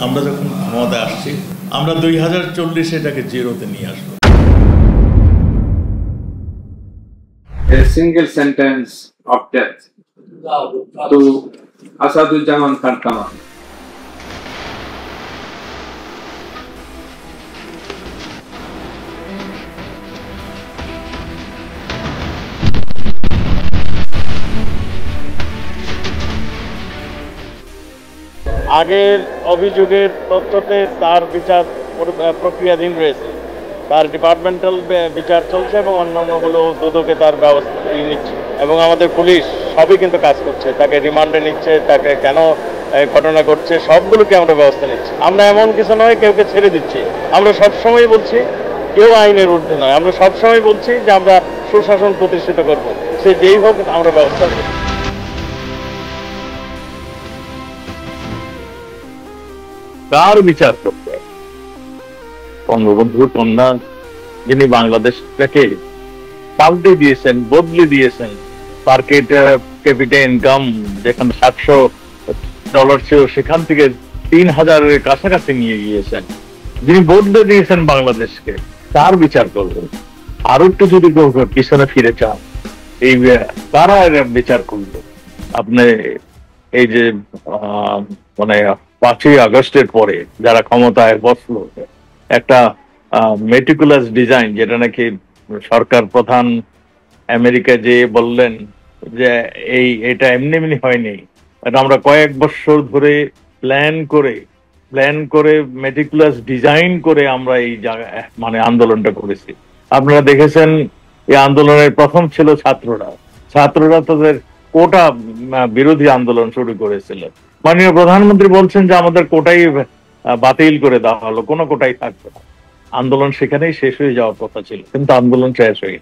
আমরা যখন ক্ষমতায় আসছি, আমরা 2040 এটাকে জিরোতে নিয়ে আসবো। A single sentence of death to Asadujaman Khan Kamal. আগের অভিযোগের তথ্যতে তার বিচার প্রক্রিয়াধীন রয়েছে, তার ডিপার্টমেন্টাল বিচার চলছে এবং অন্যান্যগুলো দুদকে তার ব্যবস্থা নিচ্ছে এবং আমাদের পুলিশ সবই কিন্তু কাজ করছে, তাকে রিমান্ডে নিচ্ছে, তাকে কেন ঘটনা ঘটছে সবগুলোকে আমরা ব্যবস্থা নিচ্ছি। আমরা এমন কিছু নয় কেউকে ছেড়ে দিচ্ছি, আমরা সবসময় বলছি কেউ আইনের ঊর্ধ্বে নয়, আমরা সবসময় বলছি যে আমরা সুশাসন প্রতিষ্ঠিত করবো, সে যেই হোক আমরা ব্যবস্থা নেব। কার বিচার করতে বঙ্গবন্ধুর কন্যা যিনি বাংলাদেশটাকে পাল্টে দিয়েছেন, বদলে দিয়েছেন, পার ক্যাপিটা ইনকাম যেখানে $700 ছিল সেখান থেকে 3000-এর কাছাকাছি নিয়ে গিয়েছেন, যিনি বদলে দিয়েছেন বাংলাদেশকে, তার বিচার করবেন। আরো একটু যদি পিছনে ফিরে চান, এই কারা বিচার করবে? আপনি এই যে মানে 5ই আগস্টের পরে যারা ক্ষমতায় বসলো, একটা মেটিকুলাস ডিজাইন, যেটা নাকি সরকার প্রধান আমেরিকা যে বললেন যে এটা এমনি এমনি হয়নি, এটা আমরা কয়েক বছর ধরে প্ল্যান করে মেটিকুলাস ডিজাইন করে আমরা এই মানে আন্দোলনটা করেছি। আপনারা দেখেছেন এই আন্দোলনের প্রথম ছিল ছাত্ররা তাদের কোটা বিরোধী আন্দোলন শুরু করেছিল। মাননীয় প্রধানমন্ত্রী বলছেন যে আমাদের কোটাই বাতিল করে দেওয়া হলো, কোনো কোটাই থাকবে না। আন্দোলন সেখানেই শেষ হয়ে যাওয়ার কথা ছিল, কিন্তু আন্দোলন শেষ হয়নি।